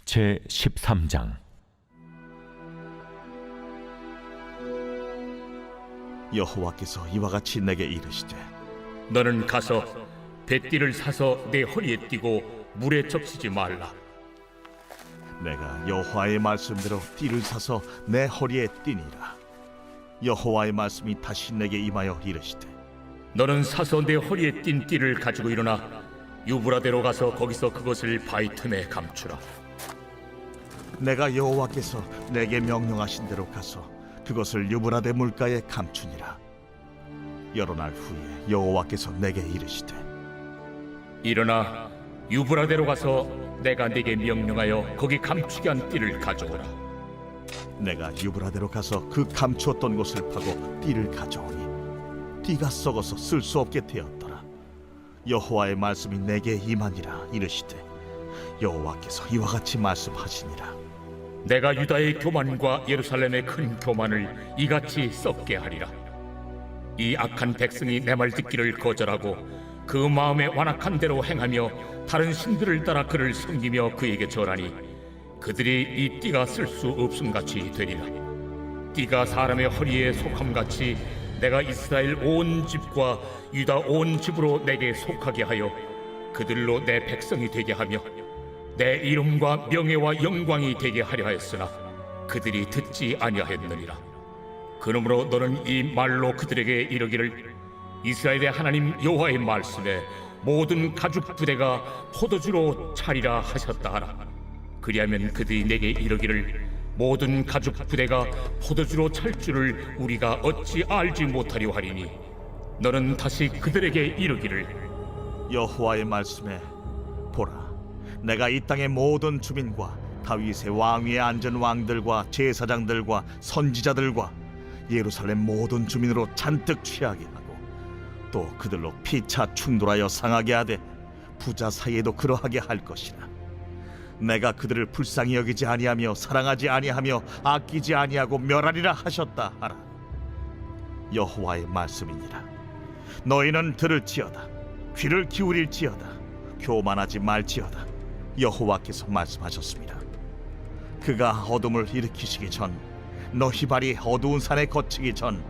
제13장. 여호와께서 이와 같이 내게 이르시되 너는 가서 뱃띠를 사서 내 허리에 띠고 물에 적시지 말라. 내가 여호와의 말씀대로 띠를 사서 내 허리에 띠니라. 여호와의 말씀이 다시 내게 임하여 이르시되 너는 사서 내 허리에 띈 띠를 가지고 일어나 유브라데로 가서 거기서 그것을 바위 틈에 감추라. 내가 여호와께서 내게 명령하신 대로 가서 그것을 유브라데 물가에 감추니라. 여러 날 후에 여호와께서 내게 이르시되 일어나 유브라데로 가서 내가 네게 명령하여 거기 감추게 한 띠를 가져오라. 내가 유브라데로 가서 그 감추었던 곳을 파고 띠를 가져오니 띠가 썩어서 쓸 수 없게 되었더라. 여호와의 말씀이 내게 임하니라. 이르시되 여호와께서 이와 같이 말씀하시니라. 내가 유다의 교만과 예루살렘의 큰 교만을 이같이 썩게 하리라. 이 악한 백성이 내 말 듣기를 거절하고 그 마음에 완악한 대로 행하며 다른 신들을 따라 그를 섬기며 그에게 절하니 그들이 이 띠가 쓸 수 없음같이 되리라. 띠가 사람의 허리에 속함같이 내가 이스라엘 온 집과 유다 온 집으로 내게 속하게 하여 그들로 내 백성이 되게 하며 내 이름과 명예와 영광이 되게 하려 하였으나 그들이 듣지 아니하였느니라. 그러므로 너는 이 말로 그들에게 이르기를 이스라엘의 하나님 여호와의 말씀에 모든 가죽 부대가 포도주로 차리라 하셨다 하라. 그리하면 그들이 내게 이르기를 모든 가죽 부대가 포도주로 찰 줄을 우리가 어찌 알지 못하려 하리니 너는 다시 그들에게 이르기를 여호와의 말씀에 보라, 내가 이 땅의 모든 주민과 다윗의 왕위에 앉은 왕들과 제사장들과 선지자들과 예루살렘 모든 주민으로 잔뜩 취하게 하고 또 그들로 피차 충돌하여 상하게 하되 부자 사이에도 그러하게 할 것이라. 내가 그들을 불쌍히 여기지 아니하며 사랑하지 아니하며 아끼지 아니하고 멸하리라 하셨다 하라. 여호와의 말씀이니라. 너희는 들을지어다. 귀를 기울일지어다. 교만하지 말지어다. 여호와께서 말씀하셨습니다. 그가 어둠을 일으키시기 전, 너희 발이 어두운 산에 거치기 전,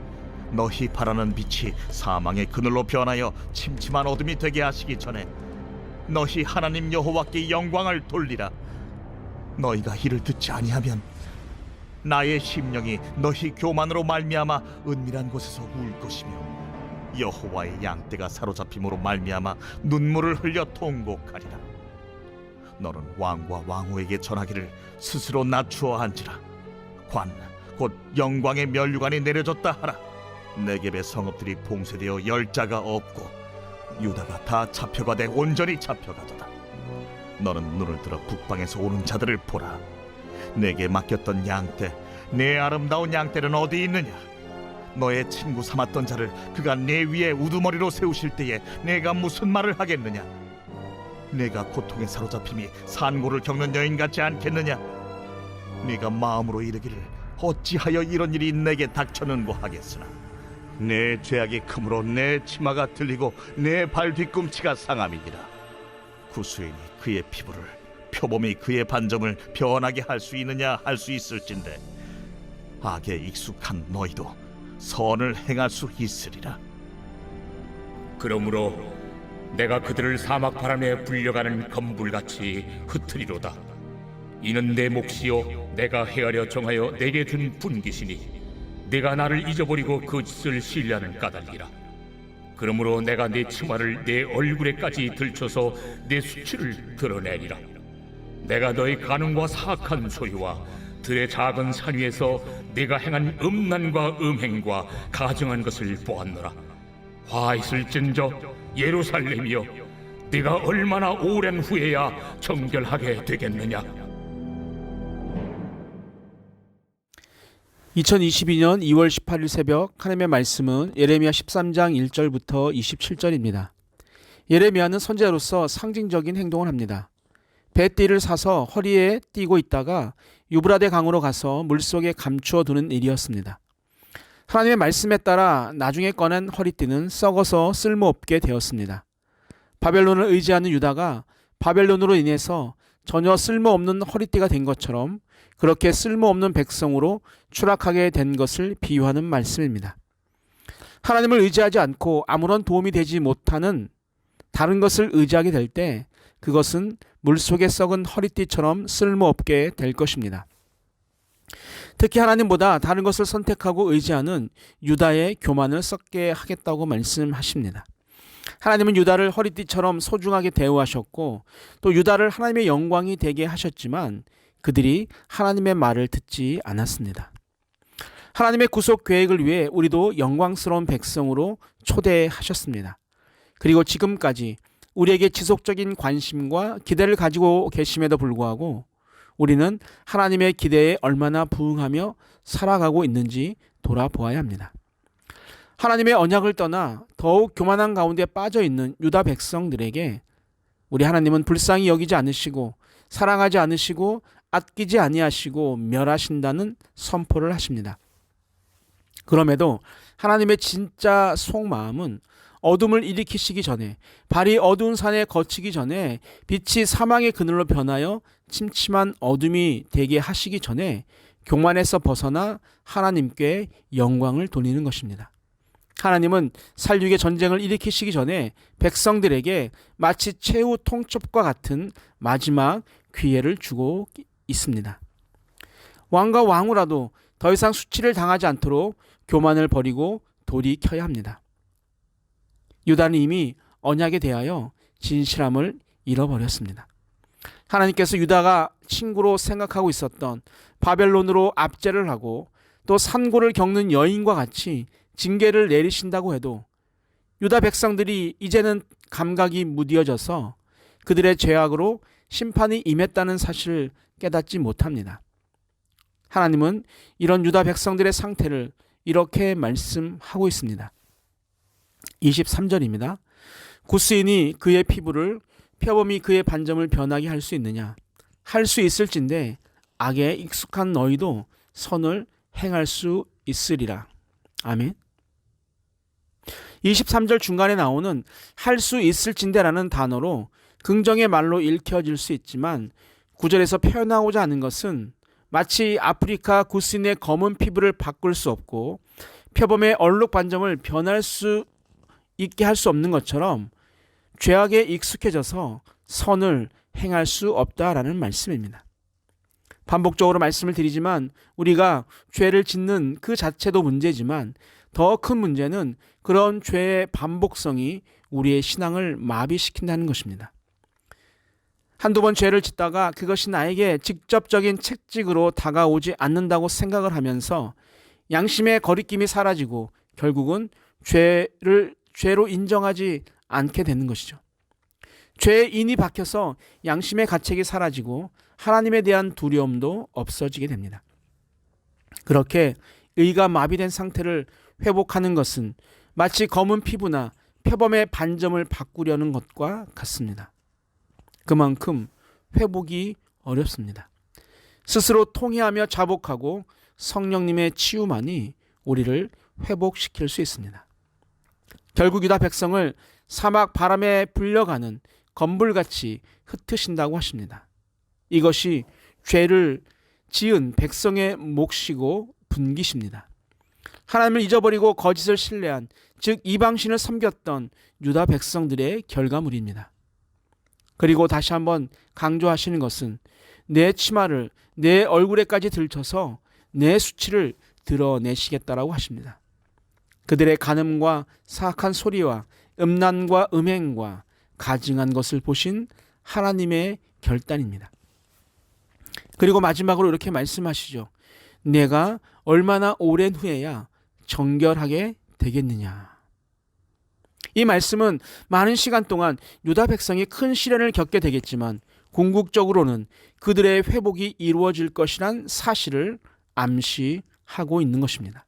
너희 바라는 빛이 사망의 그늘로 변하여 침침한 어둠이 되게 하시기 전에 너희 하나님 여호와께 영광을 돌리라. 너희가 이를 듣지 아니하면 나의 심령이 너희 교만으로 말미암아 은밀한 곳에서 울 것이며 여호와의 양떼가 사로잡힘으로 말미암아 눈물을 흘려 통곡하리라. 너는 왕과 왕후에게 전하기를 스스로 낮추어 앉으라. 관 곧 영광의 면류관이 내려졌다 하라. 네겝의 성읍들이 봉쇄되어 열자가 없고 유다가 다 잡혀가되 온전히 잡혀가도다. 너는 눈을 들어 북방에서 오는 자들을 보라. 내게 맡겼던 양떼, 내 아름다운 양떼는 어디 있느냐? 너의 친구 삼았던 자를 그가 내 위에 우두머리로 세우실 때에 내가 무슨 말을 하겠느냐? 내가 고통에 사로잡힘이 산고를 겪는 여인 같지 않겠느냐? 네가 마음으로 이르기를 어찌하여 이런 일이 내게 닥쳤는고 하겠으나 내 죄악이 크므로 내 치마가 들리고 내 발 뒤꿈치가 상함이니라. 구수인이 그의 피부를, 표범이 그의 반점을 변하게 할 수 있느냐 할 수 있을진데 악에 익숙한 너희도 선을 행할 수 있으리라. 그러므로 내가 그들을 사막 바람에 불려가는 검불같이 흩으리로다. 이는 내 몫이요 내가 헤아려 정하여 내게 준 분깃이니 내가 나를 잊어버리고 거짓을 신뢰하는 까닭이라. 그러므로 내가 내 치마를 내 얼굴에까지 들쳐서 내 수치를 드러내리라. 내가 너의 간음과 사악한 소리와 들의 작은 산 위에서 내가 행한 음란과 음행과 가증한 것을 보았노라. 화 있을진저 예루살렘이여, 네가 얼마나 오랜 후에야 정결하게 되겠느냐. 2022년 2월 18일 새벽 하나님의 말씀은 예레미야 13장 1절부터 27절입니다. 예레미야는 선지자로서 상징적인 행동을 합니다. 배띠를 사서 허리에 띠고 있다가 유브라데 강으로 가서 물속에 감추어 두는 일이었습니다. 하나님의 말씀에 따라 나중에 꺼낸 허리띠는 썩어서 쓸모없게 되었습니다. 바벨론을 의지하는 유다가 바벨론으로 인해서 전혀 쓸모없는 허리띠가 된 것처럼 그렇게 쓸모없는 백성으로 추락하게 된 것을 비유하는 말씀입니다. 하나님을 의지하지 않고 아무런 도움이 되지 못하는 다른 것을 의지하게 될 때 그것은 물속에 썩은 허리띠처럼 쓸모없게 될 것입니다. 특히 하나님보다 다른 것을 선택하고 의지하는 유다의 교만을 썩게 하겠다고 말씀하십니다. 하나님은 유다를 허리띠처럼 소중하게 대우하셨고 또 유다를 하나님의 영광이 되게 하셨지만 그들이 하나님의 말을 듣지 않았습니다. 하나님의 구속 계획을 위해 우리도 영광스러운 백성으로 초대하셨습니다. 그리고 지금까지 우리에게 지속적인 관심과 기대를 가지고 계심에도 불구하고 우리는 하나님의 기대에 얼마나 부응하며 살아가고 있는지 돌아보아야 합니다. 하나님의 언약을 떠나 더욱 교만한 가운데 빠져 있는 유다 백성들에게 우리 하나님은 불쌍히 여기지 않으시고 사랑하지 않으시고 아끼지 아니하시고 멸하신다는 선포를 하십니다. 그럼에도 하나님의 진짜 속마음은 어둠을 일으키시기 전에 발이 어두운 산에 거치기 전에 빛이 사망의 그늘로 변하여 침침한 어둠이 되게 하시기 전에 교만에서 벗어나 하나님께 영광을 돌리는 것입니다. 하나님은 살육의 전쟁을 일으키시기 전에 백성들에게 마치 최후 통첩과 같은 마지막 기회를 주고 있습니다. 왕과 왕후라도 더 이상 수치를 당하지 않도록 교만을 버리고 돌이켜야 합니다. 유다는 이미 언약에 대하여 진실함을 잃어버렸습니다. 하나님께서 유다가 친구로 생각하고 있었던 바벨론으로 압제를 하고 또 산고를 겪는 여인과 같이 징계를 내리신다고 해도 유다 백성들이 이제는 감각이 무뎌져서 그들의 죄악으로 심판이 임했다는 사실을 깨닫지 못합니다. 하나님은 이런 유다 백성들의 상태를 이렇게 말씀하고 있습니다. 23절입니다. 구스인이 그의 피부를 표범이 그의 반점을 변하게 할 수 있느냐? 할 수 있을진데 악에 익숙한 너희도 선을 행할 수 있으리라. 아멘. 23절 중간에 나오는 할 수 있을진데라는 단어로 긍정의 말로 읽혀질 수 있지만 9절에서 표현하고자 하는 것은 마치 아프리카 구스인의 검은 피부를 바꿀 수 없고 표범의 얼룩 반점을 변할 수 있게 할 수 없는 것처럼 죄악에 익숙해져서 선을 행할 수 없다라는 말씀입니다. 반복적으로 말씀을 드리지만 우리가 죄를 짓는 그 자체도 문제지만 더 큰 문제는 그런 죄의 반복성이 우리의 신앙을 마비시킨다는 것입니다. 한두 번 죄를 짓다가 그것이 나에게 직접적인 채찍으로 다가오지 않는다고 생각을 하면서 양심의 거리낌이 사라지고 결국은 죄를 죄로 인정하지 않게 되는 것이죠. 죄의 인이 박혀서 양심의 가책이 사라지고 하나님에 대한 두려움도 없어지게 됩니다. 그렇게 의가 마비된 상태를 회복하는 것은 마치 검은 피부나 표범의 반점을 바꾸려는 것과 같습니다. 그만큼 회복이 어렵습니다. 스스로 통회하며 자복하고 성령님의 치유만이 우리를 회복시킬 수 있습니다. 결국 유다 백성을 사막 바람에 불려가는 검불같이 흩으신다고 하십니다. 이것이 죄를 지은 백성의 몫이고 분기십니다. 하나님을 잊어버리고 거짓을 신뢰한 즉 이방신을 섬겼던 유다 백성들의 결과물입니다. 그리고 다시 한번 강조하시는 것은 내 치마를 내 얼굴에까지 들쳐서 내 수치를 드러내시겠다라고 하십니다. 그들의 간음과 사악한 소리와 음란과 음행과 가증한 것을 보신 하나님의 결단입니다. 그리고 마지막으로 이렇게 말씀하시죠. 내가 얼마나 오랜 후에야 정결하게 되겠느냐. 이 말씀은 많은 시간 동안 유다 백성이 큰 시련을 겪게 되겠지만 궁극적으로는 그들의 회복이 이루어질 것이란 사실을 암시하고 있는 것입니다.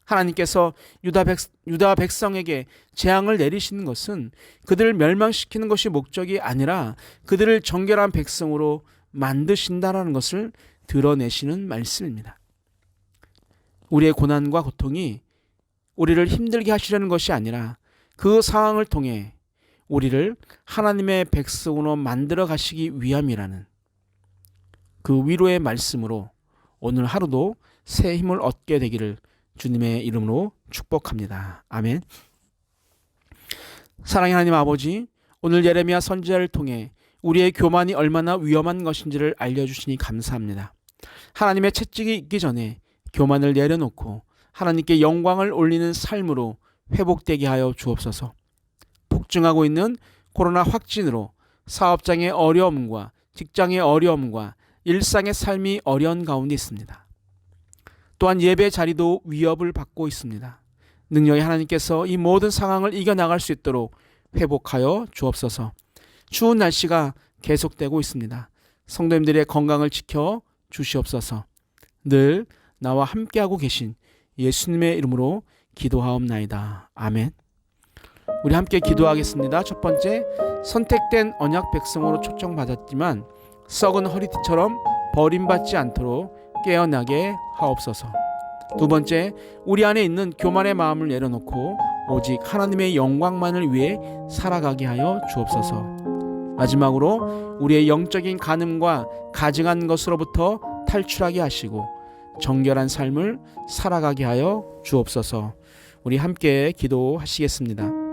하나님께서 유다 백성에게 재앙을 내리시는 것은 그들을 멸망시키는 것이 목적이 아니라 그들을 정결한 백성으로 만드신다라는 것을 드러내시는 말씀입니다. 우리의 고난과 고통이 우리를 힘들게 하시려는 것이 아니라 그 상황을 통해 우리를 하나님의 백성으로 만들어 가시기 위함이라는 그 위로의 말씀으로 오늘 하루도 새 힘을 얻게 되기를 주님의 이름으로 축복합니다. 아멘. 사랑의 하나님 아버지, 오늘 예레미야 선지자를 통해 우리의 교만이 얼마나 위험한 것인지를 알려주시니 감사합니다. 하나님의 채찍이 있기 전에 교만을 내려놓고 하나님께 영광을 올리는 삶으로 회복되게 하여 주옵소서. 폭증하고 있는 코로나 확진으로 사업장의 어려움과 직장의 어려움과 일상의 삶이 어려운 가운데 있습니다. 또한 예배 자리도 위협을 받고 있습니다. 능력의 하나님께서 이 모든 상황을 이겨나갈 수 있도록 회복하여 주옵소서. 추운 날씨가 계속되고 있습니다. 성도님들의 건강을 지켜 주시옵소서. 늘 나와 함께하고 계신 예수님의 이름으로 기도하옵나이다. 아멘. 우리 함께 기도하겠습니다. 첫 번째, 선택된 언약 백성으로 초청받았지만 썩은 허리띠처럼 버림받지 않도록 깨어나게 하옵소서. 두 번째, 우리 안에 있는 교만의 마음을 내려놓고 오직 하나님의 영광만을 위해 살아가게 하여 주옵소서. 마지막으로 우리의 영적인 간음과 가증한 것으로부터 탈출하게 하시고 정결한 삶을 살아가게 하여 주옵소서. 우리 함께 기도하시겠습니다.